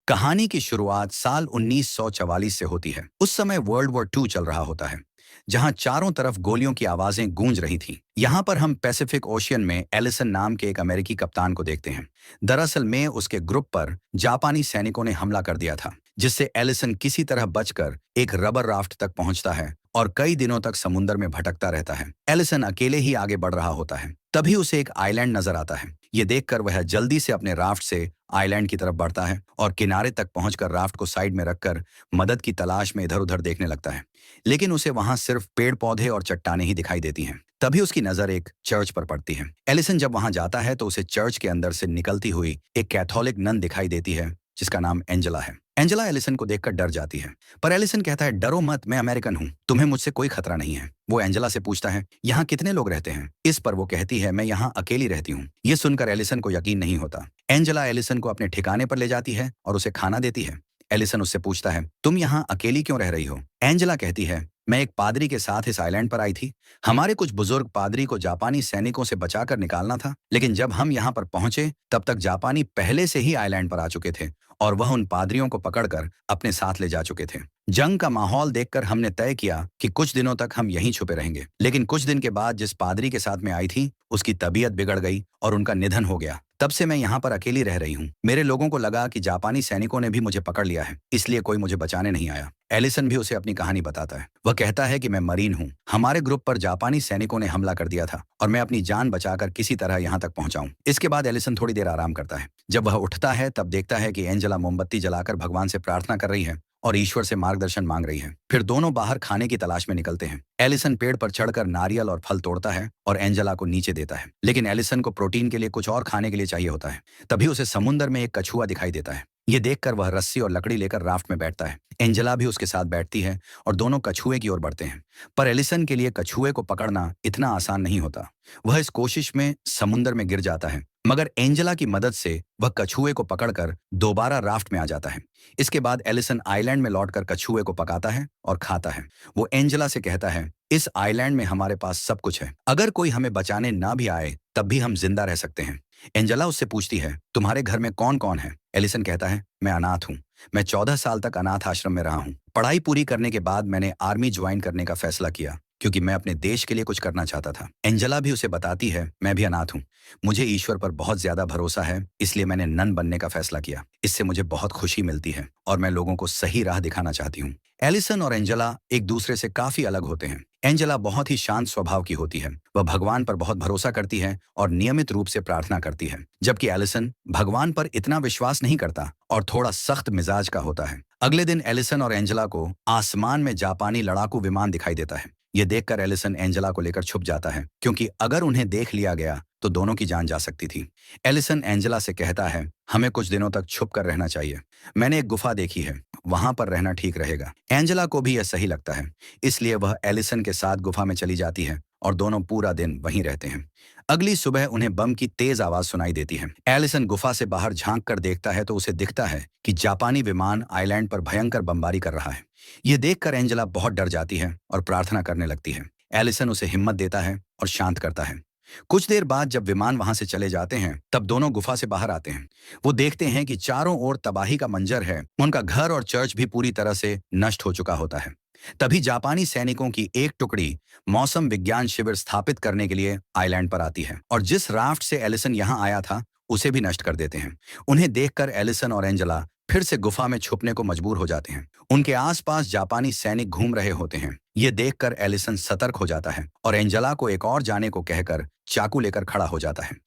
कहानी की शुरुआत साल 1944 से होती है। उस समय वर्ल्ड वॉर टू चल रहा होता है, जहां चारों तरफ गोलियों की आवाजें गूंज रही थीं। यहाँ पर हम पैसिफिक ओशियन में एलिसन नाम के एक अमेरिकी कप्तान को देखते हैं। दरअसल में उसके ग्रुप पर जापानी सैनिकों ने हमला कर दिया था, जिससे एलिसन किसी तरह बचकर एक रबर राफ्ट तक पहुंचता है और कई दिनों तक समुद्र में भटकता रहता है। एलिसन अकेले ही आगे बढ़ रहा होता है। तभी उसे एक आइलैंड नजर आता है। ये देखकर वह जल्दी से अपने राफ्ट से आइलैंड की तरफ बढ़ता है और किनारे तक पहुंचकर राफ्ट को साइड में रखकर मदद की तलाश में इधर उधर देखने लगता है। लेकिन उसे वहां सिर्फ पेड़ पौधे और चट्टानें ही दिखाई देती हैं। तभी उसकी नजर एक चर्च पर पड़ती है। एलिसन जब वहां जाता है तो उसे चर्च के अंदर से निकलती हुई एक कैथोलिक नन दिखाई देती है, जिसका नाम एंजेला है। एंजेला एलिसन को देखकर डर जाती है, पर एलिसन कहता है, डरो मत, मैं अमेरिकन हूँ, तुम्हें मुझसे कोई खतरा नहीं है। वो एंजेला से पूछता है, यहाँ कितने लोग रहते हैं? इस पर वो कहती है, मैं यहाँ अकेली रहती हूँ। ये सुनकर एलिसन को यकीन नहीं होता। एंजेला एलिसन को अपने ठिकाने पर ले जाती है और उसे खाना देती है। एलिसन उससे पूछता है, तुम यहाँ अकेली क्यों रह रही हो? एंजेला कहती है, मैं एक पादरी के साथ इस आइलैंड पर आई थी। हमारे कुछ बुजुर्ग पादरी को जापानी सैनिकों से बचाकर निकालना था, लेकिन जब हम यहाँ पर पहुंचे तब तक जापानी पहले से ही आइलैंड पर आ चुके थे और वह उन पादरियों को पकड़कर अपने साथ ले जा चुके थे। जंग का माहौल देखकर हमने तय किया कि कुछ दिनों तक हम यहीं छुपे रहेंगे। लेकिन कुछ दिन के बाद जिस पादरी के साथ मैं आई थी, उसकी तबीयत बिगड़ गई और उनका निधन हो गया। तब से मैं यहाँ पर अकेली रह रही हूँ। मेरे लोगों को लगा कि जापानी सैनिकों ने भी मुझे पकड़ लिया है, इसलिए कोई मुझे बचाने नहीं आया। एलिसन भी उसे अपनी कहानी बताता है। वह कहता है कि मैं मरीन हूँ। हमारे ग्रुप पर जापानी सैनिकों ने हमला कर दिया था और मैं अपनी जान बचाकर किसी तरह यहाँ तक पहुंचाऊं। इसके बाद एलिसन थोड़ी देर आराम करता है। जब वह उठता है तब देखता है कि एंजेला मोमबत्ती जलाकर भगवान से प्रार्थना कर रही है और ईश्वर से मार्गदर्शन मांग रही है। फिर दोनों बाहर खाने की तलाश में निकलते हैं। एलिसन पेड़ पर चढ़कर नारियल और फल तोड़ता है और एंजेला को नीचे देता है। लेकिन एलिसन को प्रोटीन के लिए कुछ और खाने के लिए चाहिए होता है। तभी उसे समुद्र में एक कछुआ दिखाई देता है। ये देखकर वह रस्सी और लकड़ी लेकर राफ्ट में बैठता है। एंजेला भी उसके साथ बैठती है और दोनों कछुए की ओर बढ़ते हैं। पर एलिसन के लिए कछुए को पकड़ना इतना आसान नहीं होता। वह इस कोशिश में समुद्र में गिर जाता है, मगर एंजेला की मदद से वह कछुए को पकड़कर दोबारा राफ्ट में आ जाता है। इसके बाद एलिसन आइलैंड में लौटकर कछुए को पकाता है और खाता है। वो एंजेला से कहता है, इस आइलैंड में हमारे पास सब कुछ है। अगर कोई हमें बचाने ना भी आए तब भी हम जिंदा रह सकते हैं। एंजेला उससे पूछती है, तुम्हारे घर में कौन कौन है? एलिसन कहता है, मैं अनाथ हूँ। मैं 14 साल तक अनाथ आश्रम में रहा हूँ। पढ़ाई पूरी करने के बाद मैंने आर्मी ज्वाइन करने का फैसला किया, क्योंकि मैं अपने देश के लिए कुछ करना चाहता था। एंजेला भी उसे बताती है, मैं भी अनाथ हूँ। मुझे ईश्वर पर बहुत ज्यादा भरोसा है, इसलिए मैंने नन बनने का फैसला किया। इससे मुझे बहुत खुशी मिलती है और मैं लोगों को सही राह दिखाना चाहती हूँ। एलिसन और एंजेला एक दूसरे से काफी अलग होते हैं। एंजेला बहुत ही शांत स्वभाव की होती है। वह भगवान पर बहुत भरोसा करती है और नियमित रूप से प्रार्थना करती है, जबकि एलिसन भगवान पर इतना विश्वास नहीं करता और थोड़ा सख्त मिजाज का होता है। अगले दिन एलिसन और एंजेला को आसमान में जापानी लड़ाकू विमान दिखाई देता है। ये देखकर एलिसन एंजेला को लेकर छुप जाता है, क्योंकि अगर उन्हें देख लिया गया तो दोनों की जान जा सकती थी। एलिसन एंजेला से कहता है, हमें कुछ दिनों तक छुप कर रहना चाहिए। मैंने एक गुफा देखी है, वहां पर रहना ठीक रहेगा। एंजेला को भी यह सही लगता है, इसलिए वह एलिसन के साथ गुफा में चली जाती है और दोनों पूरा दिन वहीं रहते हैं। अगली सुबह उन्हें बम की तेज आवाज सुनाई देती है। एलिसन गुफा से बाहर झांक कर देखता है तो उसे दिखता है कि जापानी विमान आइलैंड पर भयंकर बमबारी कर रहा है। ये देखकर एंजेला बहुत डर जाती है और प्रार्थना करने लगती है। एलिसन उसे हिम्मत देता है और शांत करता है। कुछ देर बाद जब विमान वहां से चले जाते हैं तब दोनों गुफा से बाहर आते हैं। वो देखते हैं कि चारों ओर तबाही का मंजर है। उनका घर और चर्च भी पूरी तरह से नष्ट हो चुका होता है। तभी जापानी सैनिकों की एक टुकड़ी मौसम विज्ञान शिविर स्थापित करने के लिए आइलैंड पर आती है और जिस राफ्ट से एलिसन यहाँ आया था उसे भी नष्ट कर देते हैं। उन्हें देखकर एलिसन और एंजेला फिर से गुफा में छुपने को मजबूर हो जाते हैं। उनके आसपास जापानी सैनिक घूम रहे होते हैं। ये देखकर एलिसन सतर्क हो जाता है और एंजेला को एक और जाने को कहकर चाकू लेकर खड़ा हो जाता है।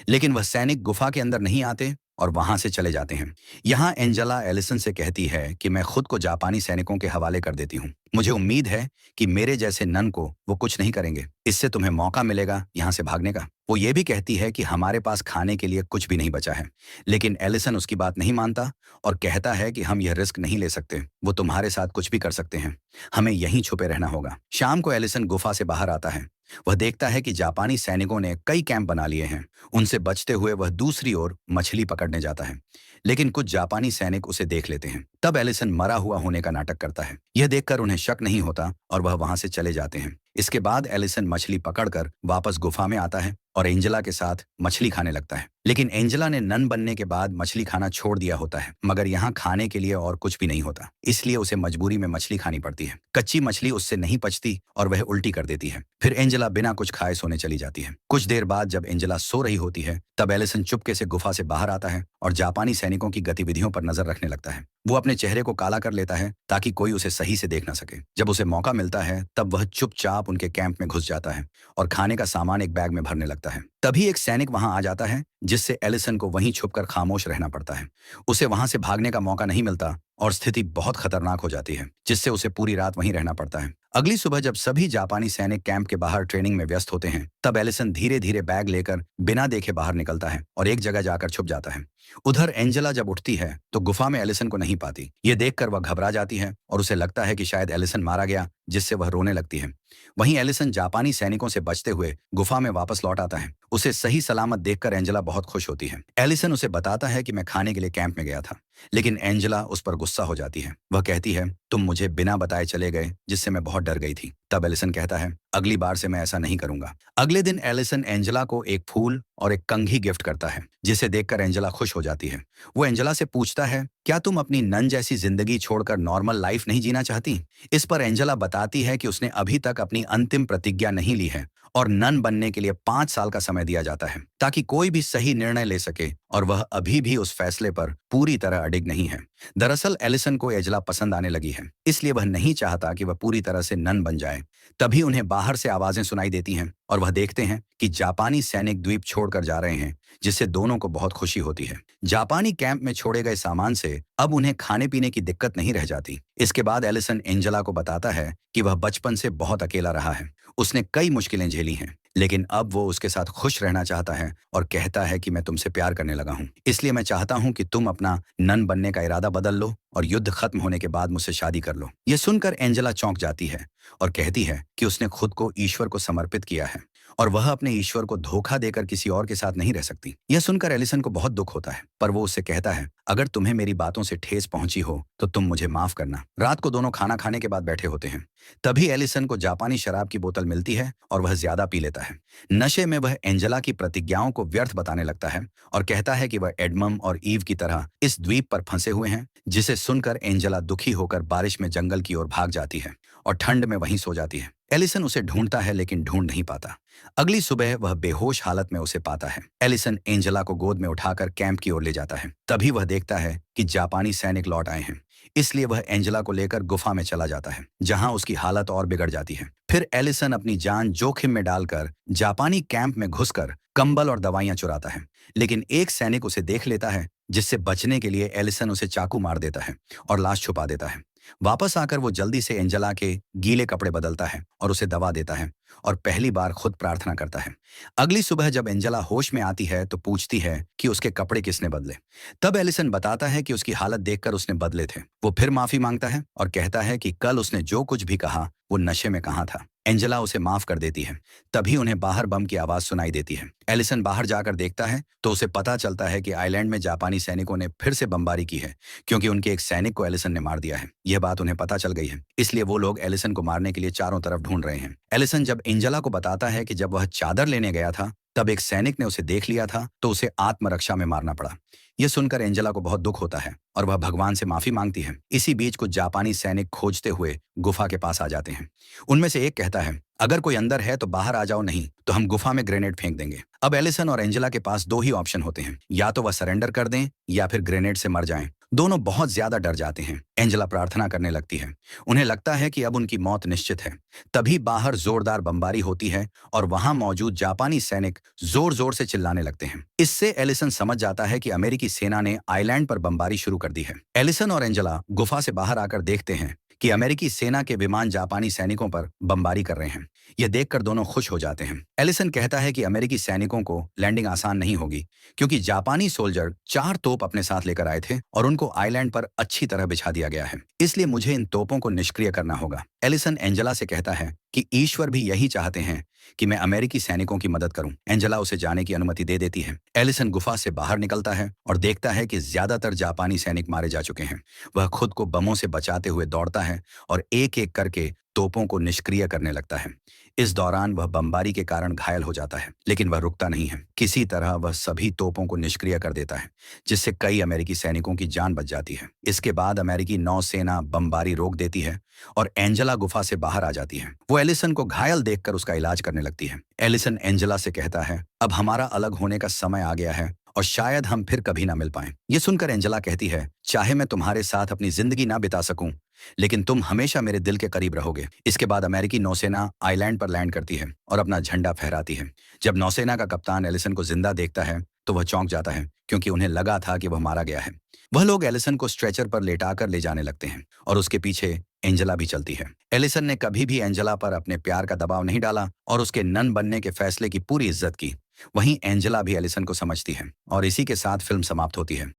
लेकिन वह सैनिक गुफा के अंदर नहीं आते और वहां से चले जाते हैं। यहाँ एंजेला एलिसन से कहती है कि मैं खुद को जापानी सैनिकों के हवाले कर देती हूँ। मुझे उम्मीद है कि मेरे जैसे नन को वो कुछ नहीं करेंगे। इससे तुम्हें मौका मिलेगा यहाँ से भागने का। वो ये भी कहती है कि हमारे पास खाने के लिए कुछ भी नहीं बचा है, लेकिन एलिसन उसकी बात नहीं मानता और कहता है कि हम यह रिस्क नहीं ले सकते। वो तुम्हारे साथ कुछ भी कर सकते हैं, हमें यहीं छुपे रहना होगा। शाम को एलिसन गुफा से बाहर आता है। वह देखता है कि जापानी सैनिकों ने कई कैंप बना लिए हैं। उनसे बचते हुए वह दूसरी ओर मछली पकड़ने जाता है, लेकिन कुछ जापानी सैनिक उसे देख लेते हैं। तब एलिसन मरा हुआ होने का नाटक करता है। यह देखकर उन्हें शक नहीं होता और वह वहां से चले जाते हैं। इसके बाद एलिसन मछली पकड़कर वापस गुफा में आता है और एंजेला के साथ मछली खाने लगता है। लेकिन एंजेला ने नन बनने के बाद मछली खाना छोड़ दिया होता है, मगर यहाँ खाने के लिए और कुछ भी नहीं होता, इसलिए उसे मजबूरी में मछली खानी पड़ती है। कच्ची मछली उससे नहीं पचती और वह उल्टी कर देती है। फिर एंजेला बिना कुछ खाए सोने चली जाती है। कुछ देर बाद जब एंजेला सो रही होती है, तब एलिसन चुपके से गुफा से बाहर आता है और जापानी सैनिकों की गतिविधियों पर नजर रखने लगता है। वो अपने चेहरे को काला कर लेता है ताकि कोई उसे सही से देख न सके। जब उसे मौका मिलता है तब वह चुपचाप उनके कैंप में घुस जाता है और खाने का सामान एक बैग में भरने लगता है। तभी एक सैनिक वहां आ जाता है, जिससे एलिसन को वहीं छुपकर खामोश रहना पड़ता है। उसे वहां से भागने का मौका नहीं मिलता और स्थिति बहुत खतरनाक हो जाती है, जिससे उसे पूरी रात वहीं रहना पड़ता है। अगली सुबह जब सभी जापानी सैनिक कैंप के बाहर ट्रेनिंग में व्यस्त होते हैं, तब एलिसन धीरे धीरे बैग लेकर बिना देखे बाहर निकलता है और एक जगह जाकर छुप जाता है। उधर एंजेला जब उठती है तो गुफा में एलिसन को नहीं पाती। ये देखकर वह घबरा जाती है और उसे लगता है कि शायद एलिसन मारा गया, जिससे वह रोने लगती है। वहीं एलिसन जापानी सैनिकों से बचते हुए गुफा में वापस लौट आता है। उसे सही सलामत देखकर एंजेला बहुत खुश होती है। एलिसन उसे बताता है कि मैं खाने के लिए कैंप में गया था, लेकिन एंजेला उस पर गुस्सा हो जाती है। वह कहती है, तुम मुझे बिना बताए चले गए, जिससे मैं बहुत डर गई थी। तब एलिसन कहता है, अगली बार से मैं ऐसा नहीं करूंगा। अगले दिन एलिसन एंजेला को एक फूल और एक कंघी गिफ्ट करता है, जिसे देखकर एंजेला खुश हो जाती है। वो एंजेला से पूछता है, क्या तुम अपनी नन जैसी जिंदगी छोड़कर नॉर्मल लाइफ नहीं जीना चाहती? इस पर एंजेला बताती है कि उसने अभी तक अपनी अंतिम प्रतिज्ञा नहीं ली है और नन बनने के लिए 5 साल का समय दिया जाता है, ताकि कोई भी सही निर्णय ले सके, और वह अभी भी उस फैसले पर पूरी तरह अडिग नहीं है। दरअसल एलिसन को एंजेला पसंद आने लगी है, इसलिए वह नहीं चाहता कि वह पूरी तरह से नन बन जाए। तभी उन्हें बाहर से आवाजें सुनाई देती हैं और वह देखते हैं कि जापानी सैनिक द्वीप छोड़कर जा रहे हैं, जिससे दोनों को बहुत खुशी होती है। जापानी कैंप में छोड़े गए सामान से अब उन्हें खाने पीने की दिक्कत नहीं रह जाती। इसके बाद एलिसन एंजेला को बताता है कि वह बचपन से बहुत अकेला रहा है। उसने कई मुश्किलें झेली हैं, लेकिन अब वो उसके साथ खुश रहना चाहता है और कहता है कि मैं तुमसे प्यार करने लगा हूँ, इसलिए मैं चाहता हूँ कि तुम अपना नन बनने का इरादा बदल लो और युद्ध खत्म होने के बाद मुझसे शादी कर लो। यह सुनकर एंजेला चौंक जाती है और कहती है कि उसने खुद को ईश्वर को समर्पित किया है और वह अपने ईश्वर को धोखा देकर किसी और के साथ नहीं रह सकती। यह सुनकर एलिसन को बहुत दुख होता है, पर वो उससे कहता है, अगर तुम्हें मेरी बातों से ठेस पहुंची हो तो तुम मुझे माफ करना। रात को दोनों खाना खाने के बाद बैठे होते हैं। तभी एलिसन को जापानी शराब की बोतल मिलती है और वह ज्यादा पी लेता है। नशे में वह एंजेला की प्रतिज्ञाओं को व्यर्थ बताने लगता है और कहता है कि वह एडमम और ईव की तरह इस द्वीप पर फंसे हुए हैं, जिसे सुनकर एंजेला दुखी होकर बारिश में जंगल की ओर भाग जाती है और ठंड में वहीं सो जाती है। एलिसन उसे ढूंढता है, लेकिन ढूंढ नहीं पाता। अगली सुबह वह बेहोश हालत में उसे पाता है। एलिसन एंजेला को गोद में उठाकर कैंप की ओर ले जाता है। तभी वह देखता है कि जापानी सैनिक लौट आए हैं, इसलिए वह एंजेला को लेकर गुफा में चला जाता है, जहां उसकी हालत और बिगड़ जाती है। फिर एलिसन अपनी जान जोखिम में डालकर जापानी कैंप में घुसकर कंबल और दवाइयां चुराता है, लेकिन एक सैनिक उसे देख लेता है, जिससे बचने के लिए एलिसन उसे चाकू मार देता है और लाश छुपा देता है। वापस आकर वो जल्दी से एंजेला के गीले कपड़े बदलता है और उसे दवा देता है और पहली बार खुद प्रार्थना करता है। अगली सुबह जब एंजेला होश में आती है तो पूछती है कि उसके कपड़े किसने बदले। तब एलिसन बताता है कि उसकी हालत देखकर उसने बदले थे। वो फिर माफी मांगता है और कहता है कि कल उसने जो कुछ भी कहा वो नशे में कहा था। एंजेला उसे माफ कर देती है। तभी उन्हें बाहर बम की आवाज सुनाई देती है। एलिसन बाहर जाकर देखता है तो उसे पता चलता है कि आइलैंड में जापानी सैनिकों ने फिर से बमबारी की है, क्योंकि उनके एक सैनिक को एलिसन ने मार दिया है। यह बात उन्हें पता चल गई है, इसलिए वो लोग एलिसन को मारने के लिए चारों तरफ ढूंढ रहे हैं। एलिसन जब एंजेला को बताता है कि जब वह चादर लेने गया था तब एक सैनिक ने उसे देख लिया था, तो उसे आत्मरक्षा में मारना पड़ा। यह सुनकर एंजेला को बहुत दुख होता है और वह भगवान से माफी मांगती है। इसी बीच कुछ जापानी सैनिक खोजते हुए गुफा के पास आ जाते हैं। उनमें से एक कहता है, अगर कोई अंदर है तो बाहर आ जाओ, नहीं तो हम गुफा में ग्रेनेड फेंक देंगे। अब एलिसन और एंजेला के पास दो ही ऑप्शन होते हैं, या तो वह सरेंडर कर दें या फिर ग्रेनेड से मर जाएं। दोनों बहुत ज्यादा डर जाते हैं। एंजेला प्रार्थना करने लगती है। उन्हें लगता है कि अब उनकी मौत निश्चित है। तभी बाहर जोरदार बमबारी होती है और वहां मौजूद जापानी सैनिक जोर जोर से चिल्लाने लगते हैं। इससे एलिसन समझ जाता है कि अमेरिकी सेना ने आइलैंड पर बमबारी शुरू कर दी है। एलिसन और एंजेला गुफा से बाहर आकर देखते हैं कि अमेरिकी सेना के विमान जापानी सैनिकों पर बमबारी कर रहे हैं। यह देखकर दोनों खुश हो जाते हैं। एलिसन कहता है कि अमेरिकी सैनिकों को लैंडिंग आसान नहीं होगी, क्योंकि जापानी सोल्जर 4 तोप अपने साथ लेकर आए थे और उनको आइलैंड पर अच्छी तरह बिछा दिया गया है, इसलिए मुझे इन तोपों को निष्क्रिय करना होगा। एलिसन एंजेला से कहता है कि ईश्वर भी यही चाहते हैं कि मैं अमेरिकी सैनिकों की मदद करूं। एंजेला उसे जाने की अनुमति दे देती है। एलिसन गुफा से बाहर निकलता है और देखता है कि ज्यादातर जापानी सैनिक मारे जा चुके हैं। वह खुद को बमों से बचाते हुए दौड़ता है और एक एक करके तोपों को निष्क्रिय करने लगता है। इस दौरान वह बमबारी के कारण घायल हो जाता है, लेकिन वह रुकता नहीं है। किसी तरह वह सभी तोपों को निष्क्रिय कर देता है, जिससे कई अमेरिकी सैनिकों की जान बच जाती है। इसके बाद अमेरिकी नौसेना बमबारी रोक देती है और एंजेला गुफा से बाहर आ जाती है। वो एलिसन को घायल देखकर उसका इलाज करने लगती है। एलिसन एंजेला से कहता है, अब हमारा अलग होने का समय आ गया है और शायद हम फिर कभी ना मिल पाएं। ये सुनकर एंजेला कहती है, चाहे मैं तुम्हारे साथ अपनी जिंदगी ना बिता सकूं, लेकिन तुम हमेशा मेरे दिल के करीब रहोगे। इसके बाद अमेरिकी नौसेना आइलैंड पर लैंड करती है और अपना झंडा फहराती है। जब नौसेना का कप्तान एलिसन को जिंदा देखता है तो वह चौंक जाता है, क्योंकि उन्हें लगा था कि वह मारा गया है। वह लोग एलिसन को स्ट्रेचर पर लेटाकर ले जाने लगते हैं और उसके पीछे एंजेला भी चलती है। एलिसन ने कभी भी एंजेला पर अपने प्यार का दबाव नहीं डाला और उसके नन बनने के फैसले की पूरी इज्जत की। वहीं एंजेला भी एलिसन को समझती है और इसी के साथ फिल्म समाप्त होती है।